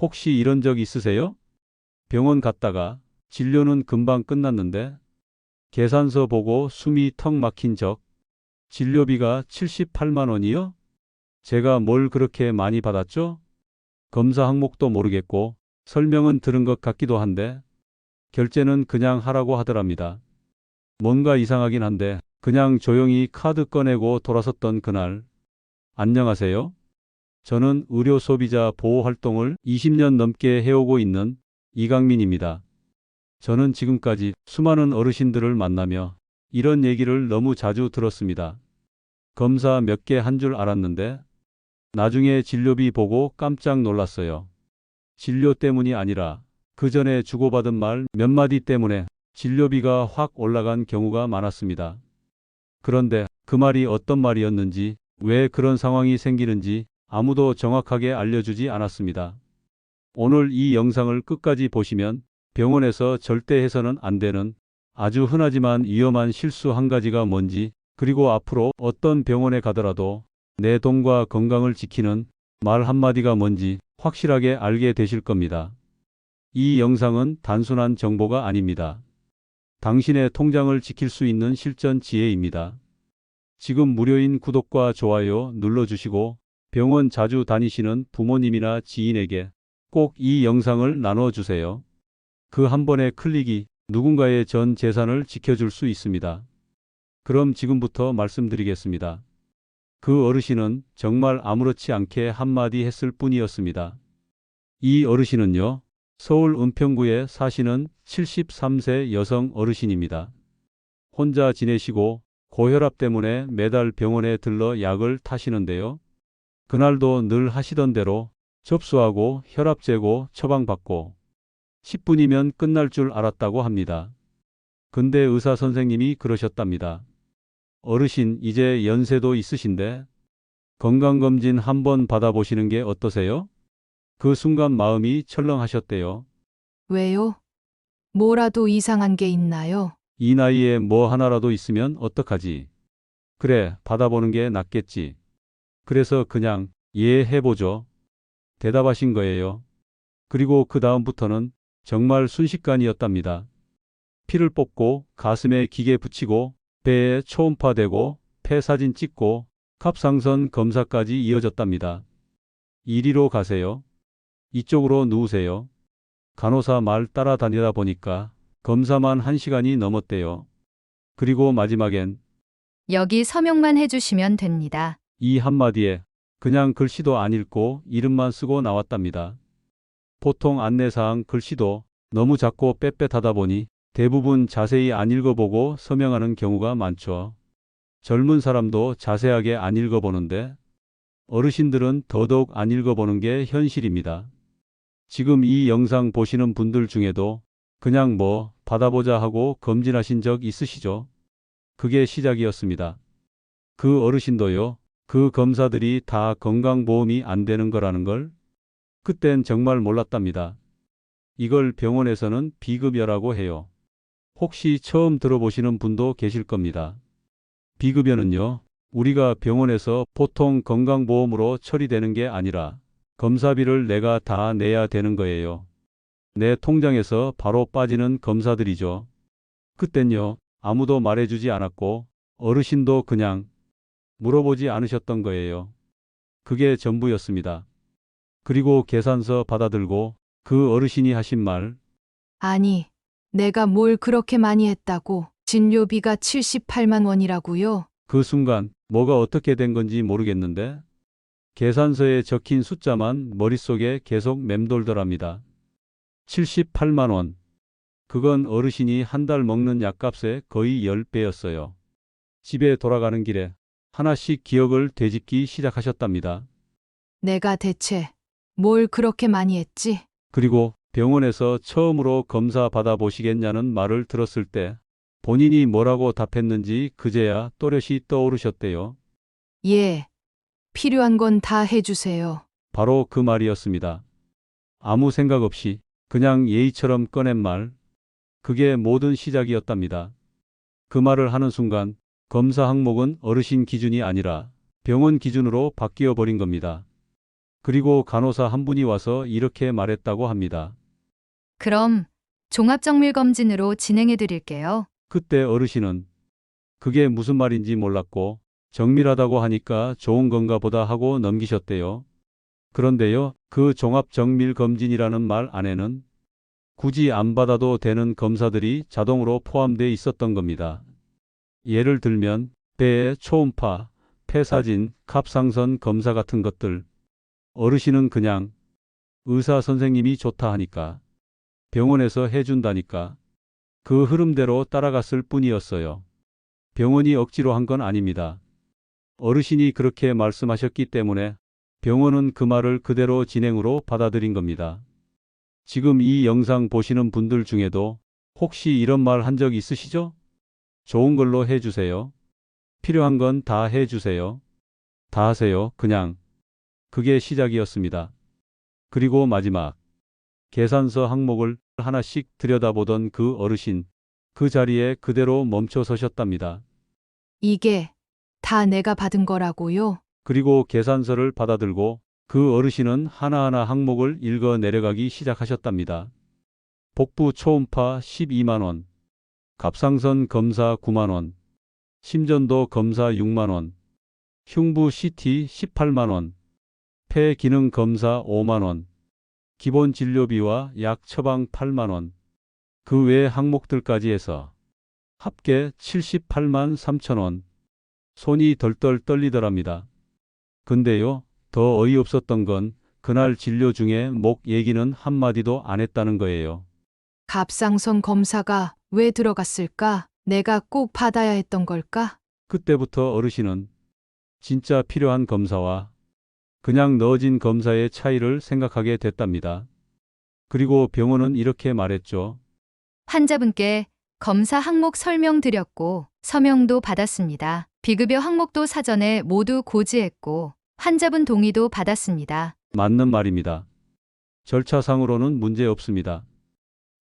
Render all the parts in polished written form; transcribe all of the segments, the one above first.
혹시 이런 적 있으세요? 병원 갔다가 진료는 금방 끝났는데 계산서 보고 숨이 턱 막힌 적. 진료비가 78만 원이요? 제가 뭘 그렇게 많이 받았죠? 검사 항목도 모르겠고 설명은 들은 것 같기도 한데 결제는 그냥 하라고 하더랍니다. 뭔가 이상하긴 한데 그냥 조용히 카드 꺼내고 돌아섰던 그날. 안녕하세요. 저는 의료 소비자 보호 활동을 20년 넘게 해오고 있는 이강민입니다. 저는 지금까지 수많은 어르신들을 만나며 이런 얘기를 너무 자주 들었습니다. 검사 몇 개 한 줄 알았는데 나중에 진료비 보고 깜짝 놀랐어요. 진료 때문이 아니라 그 전에 주고받은 말 몇 마디 때문에 진료비가 확 올라간 경우가 많았습니다. 그런데 그 말이 어떤 말이었는지, 왜 그런 상황이 생기는지 아무도 정확하게 알려주지 않았습니다. 오늘 이 영상을 끝까지 보시면 병원에서 절대 해서는 안 되는 아주 흔하지만 위험한 실수 한 가지가 뭔지, 그리고 앞으로 어떤 병원에 가더라도 내 돈과 건강을 지키는 말 한마디가 뭔지 확실하게 알게 되실 겁니다. 이 영상은 단순한 정보가 아닙니다. 당신의 통장을 지킬 수 있는 실전 지혜입니다. 지금 무료인 구독과 좋아요 눌러주시고 병원 자주 다니시는 부모님이나 지인에게 꼭 이 영상을 나눠주세요. 그 한 번의 클릭이 누군가의 전 재산을 지켜줄 수 있습니다. 그럼 지금부터 말씀드리겠습니다. 그 어르신은 정말 아무렇지 않게 한마디 했을 뿐이었습니다. 이 어르신은요, 서울 은평구에 사시는 73세 여성 어르신입니다. 혼자 지내시고 고혈압 때문에 매달 병원에 들러 약을 타시는데요. 그날도 늘 하시던 대로 접수하고 혈압 재고 처방받고 10분이면 끝날 줄 알았다고 합니다. 근데 의사 선생님이 그러셨답니다. 어르신, 이제 연세도 있으신데 건강검진 한번 받아보시는 게 어떠세요? 그 순간 마음이 철렁하셨대요. 왜요? 뭐라도 이상한 게 있나요? 이 나이에 뭐 하나라도 있으면 어떡하지? 그래, 받아보는 게 낫겠지. 그래서 그냥 예 해보죠. 대답하신 거예요. 그리고 그 다음부터는 정말 순식간이었답니다. 피를 뽑고 가슴에 기계 붙이고 배에 초음파 대고 폐 사진 찍고 갑상선 검사까지 이어졌답니다. 이리로 가세요. 이쪽으로 누우세요. 간호사 말 따라다니다 보니까 검사만 1시간이 넘었대요. 그리고 마지막엔 여기 서명만 해주시면 됩니다. 이 한마디에 그냥 글씨도 안 읽고 이름만 쓰고 나왔답니다. 보통 안내사항 글씨도 너무 작고 빽빽하다 보니 대부분 자세히 안 읽어보고 서명하는 경우가 많죠. 젊은 사람도 자세하게 안 읽어보는데 어르신들은 더더욱 안 읽어보는 게 현실입니다. 지금 이 영상 보시는 분들 중에도 그냥 뭐 받아보자 하고 검진하신 적 있으시죠? 그게 시작이었습니다. 그 어르신도요, 그 검사들이 다 건강보험이 안 되는 거라는 걸 그땐 정말 몰랐답니다. 이걸 병원에서는 비급여라고 해요. 혹시 처음 들어보시는 분도 계실 겁니다. 비급여는요, 우리가 병원에서 보통 건강보험으로 처리되는 게 아니라 검사비를 내가 다 내야 되는 거예요. 내 통장에서 바로 빠지는 검사들이죠. 그땐요, 아무도 말해주지 않았고 어르신도 그냥 물어보지 않으셨던 거예요. 그게 전부였습니다. 그리고 계산서 받아들고 그 어르신이 하신 말, 아니, 내가 뭘 그렇게 많이 했다고? 진료비가 78만 원이라고요? 그 순간 뭐가 어떻게 된 건지 모르겠는데 계산서에 적힌 숫자만 머릿속에 계속 맴돌더랍니다. 78만 원. 그건 어르신이 한 달 먹는 약값의 거의 10배였어요. 집에 돌아가는 길에 하나씩 기억을 되짚기 시작하셨답니다. 내가 대체 뭘 그렇게 많이 했지? 그리고 병원에서 처음으로 검사 받아보시겠냐는 말을 들었을 때 본인이 뭐라고 답했는지 그제야 또렷이 떠오르셨대요. 예, 필요한 건 다 해주세요. 바로 그 말이었습니다. 아무 생각 없이 그냥 예의처럼 꺼낸 말, 그게 모든 시작이었답니다. 그 말을 하는 순간 검사 항목은 어르신 기준이 아니라 병원 기준으로 바뀌어 버린 겁니다. 그리고 간호사 한 분이 와서 이렇게 말했다고 합니다. 그럼 종합정밀검진으로 진행해 드릴게요. 그때 어르신은 그게 무슨 말인지 몰랐고 정밀하다고 하니까 좋은 건가 보다 하고 넘기셨대요. 그런데요, 그 종합정밀검진이라는 말 안에는 굳이 안 받아도 되는 검사들이 자동으로 포함되어 있었던 겁니다. 예를 들면 폐의 초음파, 폐사진, 갑상선 검사 같은 것들. 어르신은 그냥 의사 선생님이 좋다 하니까 병원에서 해준다니까 그 흐름대로 따라갔을 뿐이었어요. 병원이 억지로 한 건 아닙니다. 어르신이 그렇게 말씀하셨기 때문에 병원은 그 말을 그대로 진행으로 받아들인 겁니다. 지금 이 영상 보시는 분들 중에도 혹시 이런 말 한 적 있으시죠? 좋은 걸로 해주세요. 필요한 건 다 해주세요. 다 하세요. 그냥. 그게 시작이었습니다. 그리고 마지막 계산서 항목을 하나씩 들여다보던 그 어르신, 그 자리에 그대로 멈춰 서셨답니다. 이게 다 내가 받은 거라고요? 그리고 계산서를 받아들고 그 어르신은 하나하나 항목을 읽어 내려가기 시작하셨답니다. 복부 초음파 12만 원, 갑상선 검사 9만 원, 심전도 검사 6만 원, 흉부 CT 18만 원, 폐 기능 검사 5만 원, 기본 진료비와 약 처방 8만 원, 그 외 항목들까지 해서 합계 78만 3천 원. 손이 덜덜 떨리더랍니다. 근데요, 더 어이없었던 건 그날 진료 중에 목 얘기는 한마디도 안 했다는 거예요. 갑상선 검사가 왜 들어갔을까? 내가 꼭 받아야 했던 걸까? 그때부터 어르신은 진짜 필요한 검사와 그냥 넣어진 검사의 차이를 생각하게 됐답니다. 그리고 병원은 이렇게 말했죠. 환자분께 검사 항목 설명드렸고 서명도 받았습니다. 비급여 항목도 사전에 모두 고지했고 환자분 동의도 받았습니다. 맞는 말입니다. 절차상으로는 문제 없습니다.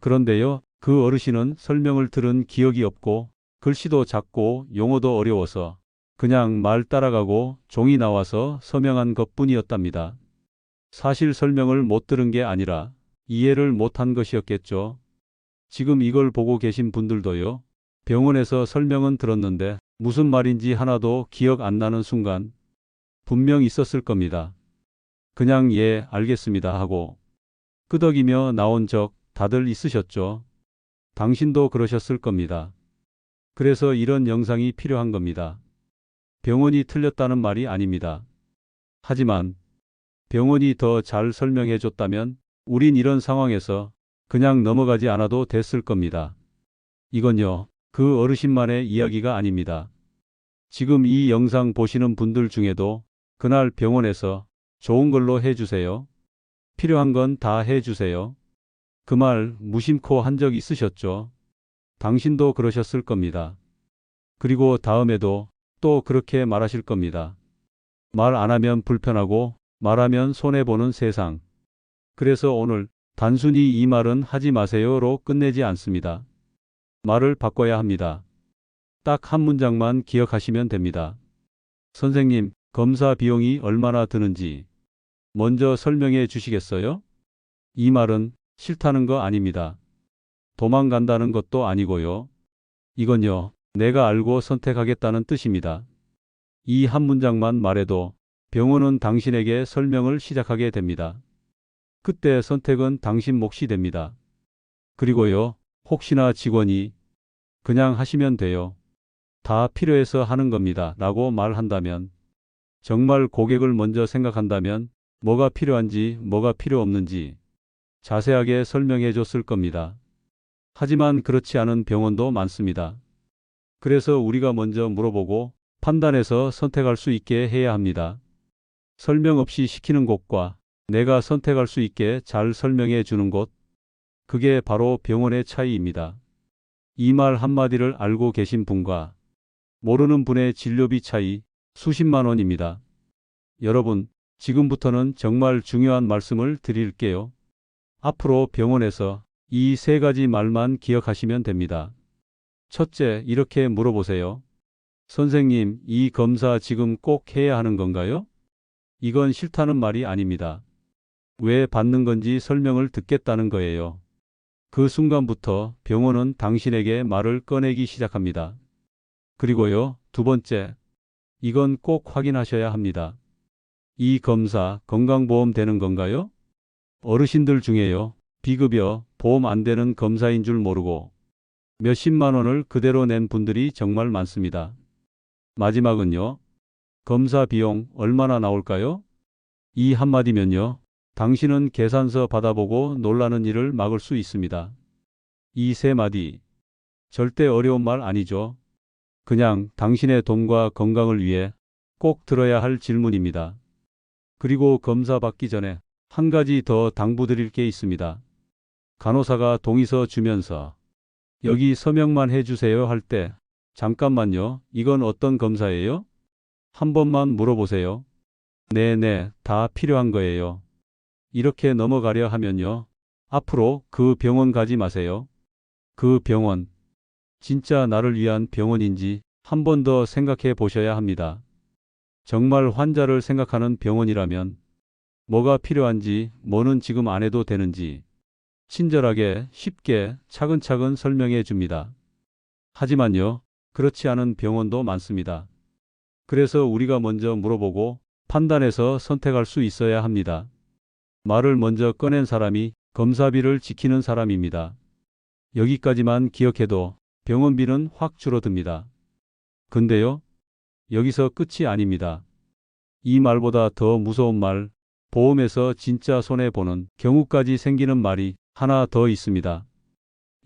그런데요, 그 어르신은 설명을 들은 기억이 없고 글씨도 작고 용어도 어려워서 그냥 말 따라가고 종이 나와서 서명한 것뿐이었답니다. 사실 설명을 못 들은 게 아니라 이해를 못한 것이었겠죠. 지금 이걸 보고 계신 분들도요, 병원에서 설명은 들었는데 무슨 말인지 하나도 기억 안 나는 순간 분명 있었을 겁니다. 그냥 예, 알겠습니다 하고 끄덕이며 나온 적 다들 있으셨죠? 당신도 그러셨을 겁니다. 그래서 이런 영상이 필요한 겁니다. 병원이 틀렸다는 말이 아닙니다. 하지만 병원이 더 잘 설명해 줬다면 우린 이런 상황에서 그냥 넘어가지 않아도 됐을 겁니다. 이건요, 그 어르신만의 이야기가 아닙니다. 지금 이 영상 보시는 분들 중에도 그날 병원에서 좋은 걸로 해주세요. 필요한 건 다 해주세요. 그 말 무심코 한 적 있으셨죠? 당신도 그러셨을 겁니다. 그리고 다음에도 또 그렇게 말하실 겁니다. 말 안 하면 불편하고 말하면 손해보는 세상. 그래서 오늘 단순히 이 말은 하지 마세요로 끝내지 않습니다. 말을 바꿔야 합니다. 딱 한 문장만 기억하시면 됩니다. 선생님, 검사 비용이 얼마나 드는지 먼저 설명해 주시겠어요? 이 말은 싫다는 거 아닙니다. 도망간다는 것도 아니고요. 이건요, 내가 알고 선택하겠다는 뜻입니다. 이 한 문장만 말해도 병원은 당신에게 설명을 시작하게 됩니다. 그때 선택은 당신 몫이 됩니다. 그리고요, 혹시나 직원이 그냥 하시면 돼요. 다 필요해서 하는 겁니다. 라고 말한다면, 정말 고객을 먼저 생각한다면 뭐가 필요한지 뭐가 필요 없는지 자세하게 설명해 줬을 겁니다. 하지만 그렇지 않은 병원도 많습니다. 그래서 우리가 먼저 물어보고 판단해서 선택할 수 있게 해야 합니다. 설명 없이 시키는 곳과 내가 선택할 수 있게 잘 설명해 주는 곳, 그게 바로 병원의 차이입니다. 이 말 한마디를 알고 계신 분과 모르는 분의 진료비 차이 수십만 원입니다. 여러분, 지금부터는 정말 중요한 말씀을 드릴게요. 앞으로 병원에서 이 세 가지 말만 기억하시면 됩니다. 첫째, 이렇게 물어보세요. 선생님, 이 검사 지금 꼭 해야 하는 건가요? 이건 싫다는 말이 아닙니다. 왜 받는 건지 설명을 듣겠다는 거예요. 그 순간부터 병원은 당신에게 말을 꺼내기 시작합니다. 그리고요, 두 번째, 이건 꼭 확인하셔야 합니다. 이 검사 건강보험 되는 건가요? 어르신들 중에요, 비급여, 보험 안 되는 검사인 줄 모르고 몇십만 원을 그대로 낸 분들이 정말 많습니다. 마지막은요, 검사 비용 얼마나 나올까요? 이 한마디면요, 당신은 계산서 받아보고 놀라는 일을 막을 수 있습니다. 이 세 마디, 절대 어려운 말 아니죠. 그냥 당신의 돈과 건강을 위해 꼭 들어야 할 질문입니다. 그리고 검사 받기 전에 한 가지 더 당부드릴 게 있습니다. 간호사가 동의서 주면서 여기 서명만 해주세요 할 때 잠깐만요, 이건 어떤 검사예요? 한 번만 물어보세요. 네네, 다 필요한 거예요. 이렇게 넘어가려 하면요, 앞으로 그 병원 가지 마세요. 그 병원, 진짜 나를 위한 병원인지 한 번 더 생각해 보셔야 합니다. 정말 환자를 생각하는 병원이라면 뭐가 필요한지, 뭐는 지금 안 해도 되는지 친절하게, 쉽게, 차근차근 설명해 줍니다. 하지만요, 그렇지 않은 병원도 많습니다. 그래서 우리가 먼저 물어보고 판단해서 선택할 수 있어야 합니다. 말을 먼저 꺼낸 사람이 검사비를 지키는 사람입니다. 여기까지만 기억해도 병원비는 확 줄어듭니다. 근데요, 여기서 끝이 아닙니다. 이 말보다 더 무서운 말, 보험에서 진짜 손해보는 경우까지 생기는 말이 하나 더 있습니다.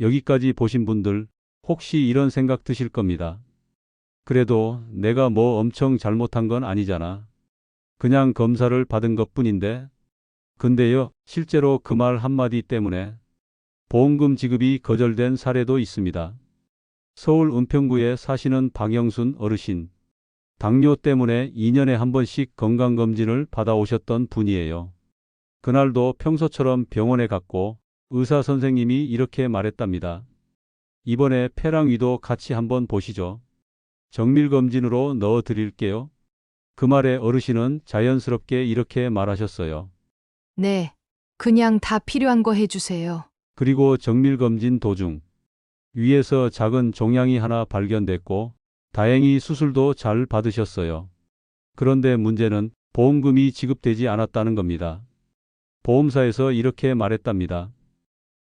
여기까지 보신 분들 혹시 이런 생각 드실 겁니다. 그래도 내가 뭐 엄청 잘못한 건 아니잖아. 그냥 검사를 받은 것뿐인데. 근데요, 실제로 그 말 한마디 때문에 보험금 지급이 거절된 사례도 있습니다. 서울 은평구에 사시는 박영순 어르신. 당뇨 때문에 2년에 한 번씩 건강검진을 받아오셨던 분이에요. 그날도 평소처럼 병원에 갔고 의사 선생님이 이렇게 말했답니다. 이번에 폐랑 위도 같이 한번 보시죠. 정밀검진으로 넣어 드릴게요. 그 말에 어르신은 자연스럽게 이렇게 말하셨어요. 네. 그냥 다 필요한 거 해주세요. 그리고 정밀검진 도중 위에서 작은 종양이 하나 발견됐고 다행히 수술도 잘 받으셨어요. 그런데 문제는 보험금이 지급되지 않았다는 겁니다. 보험사에서 이렇게 말했답니다.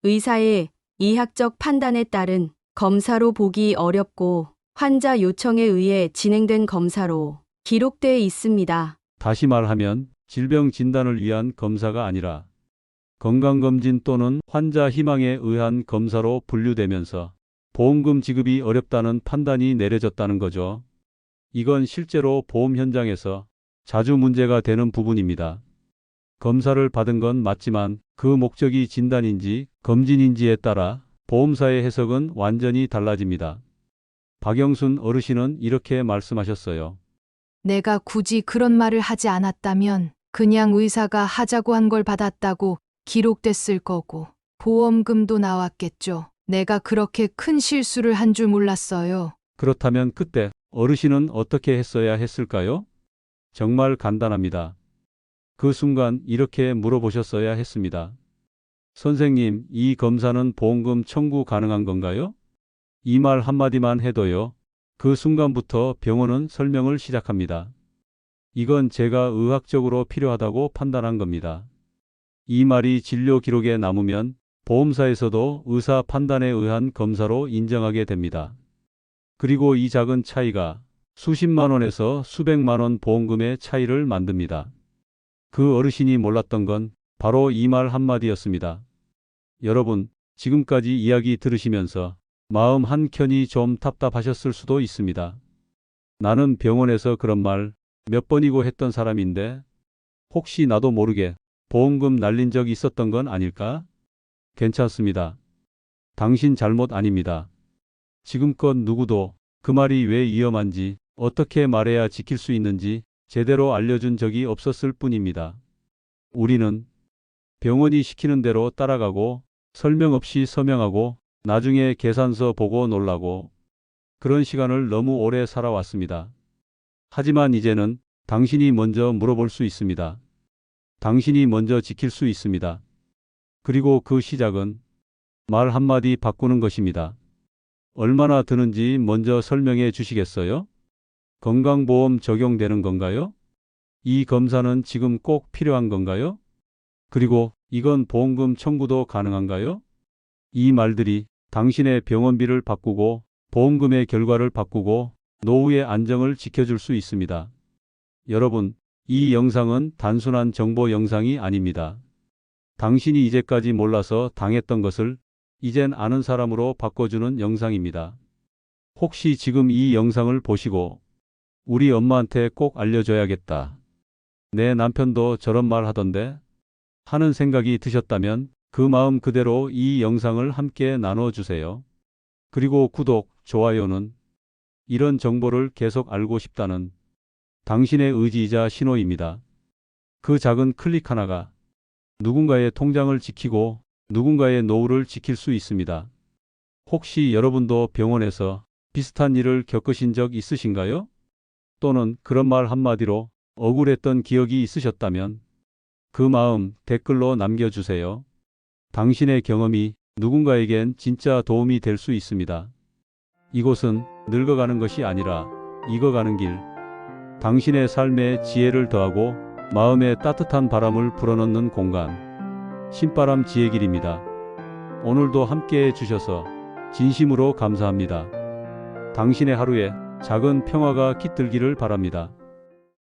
의사의 이학적 판단에 따른 검사로 보기 어렵고 환자 요청에 의해 진행된 검사로 기록돼 있습니다. 다시 말하면 질병 진단을 위한 검사가 아니라 건강검진 또는 환자 희망에 의한 검사로 분류되면서 보험금 지급이 어렵다는 판단이 내려졌다는 거죠. 이건 실제로 보험 현장에서 자주 문제가 되는 부분입니다. 검사를 받은 건 맞지만 그 목적이 진단인지 검진인지에 따라 보험사의 해석은 완전히 달라집니다. 박영순 어르신은 이렇게 말씀하셨어요. 내가 굳이 그런 말을 하지 않았다면 그냥 의사가 하자고 한 걸 받았다고 기록됐을 거고 보험금도 나왔겠죠. 내가 그렇게 큰 실수를 한 줄 몰랐어요. 그렇다면 그때 어르신은 어떻게 했어야 했을까요? 정말 간단합니다. 그 순간 이렇게 물어보셨어야 했습니다. 선생님, 이 검사는 보험금 청구 가능한 건가요? 이 말 한마디만 해도요, 그 순간부터 병원은 설명을 시작합니다. 이건 제가 의학적으로 필요하다고 판단한 겁니다. 이 말이 진료 기록에 남으면 보험사에서도 의사 판단에 의한 검사로 인정하게 됩니다. 그리고 이 작은 차이가 수십만 원에서 수백만 원 보험금의 차이를 만듭니다. 그 어르신이 몰랐던 건 바로 이 말 한마디였습니다. 여러분, 지금까지 이야기 들으시면서 마음 한켠이 좀 답답하셨을 수도 있습니다. 나는 병원에서 그런 말 몇 번이고 했던 사람인데 혹시 나도 모르게 보험금 날린 적 있었던 건 아닐까? 괜찮습니다. 당신 잘못 아닙니다. 지금껏 누구도 그 말이 왜 위험한지, 어떻게 말해야 지킬 수 있는지 제대로 알려준 적이 없었을 뿐입니다. 우리는 병원이 시키는 대로 따라가고 설명 없이 서명하고 나중에 계산서 보고 놀라고 그런 시간을 너무 오래 살아왔습니다. 하지만 이제는 당신이 먼저 물어볼 수 있습니다. 당신이 먼저 지킬 수 있습니다. 그리고 그 시작은 말 한마디 바꾸는 것입니다. 얼마나 드는지 먼저 설명해 주시겠어요? 건강보험 적용되는 건가요? 이 검사는 지금 꼭 필요한 건가요? 그리고 이건 보험금 청구도 가능한가요? 이 말들이 당신의 병원비를 바꾸고 보험금의 결과를 바꾸고 노후의 안정을 지켜줄 수 있습니다. 여러분, 이 영상은 단순한 정보 영상이 아닙니다. 당신이 이제까지 몰라서 당했던 것을 이젠 아는 사람으로 바꿔주는 영상입니다. 혹시 지금 이 영상을 보시고 우리 엄마한테 꼭 알려줘야겠다. 내 남편도 저런 말 하던데 하는 생각이 드셨다면 그 마음 그대로 이 영상을 함께 나눠주세요. 그리고 구독, 좋아요는 이런 정보를 계속 알고 싶다는 당신의 의지이자 신호입니다. 그 작은 클릭 하나가 누군가의 통장을 지키고 누군가의 노후를 지킬 수 있습니다. 혹시 여러분도 병원에서 비슷한 일을 겪으신 적 있으신가요? 또는 그런 말 한마디로 억울했던 기억이 있으셨다면 그 마음 댓글로 남겨주세요. 당신의 경험이 누군가에겐 진짜 도움이 될 수 있습니다. 이곳은 늙어가는 것이 아니라 익어가는 길. 당신의 삶에 지혜를 더하고 마음에 따뜻한 바람을 불어넣는 공간. 신바람 지혜길입니다. 오늘도 함께 해주셔서 진심으로 감사합니다. 당신의 하루에 작은 평화가 깃들기를 바랍니다.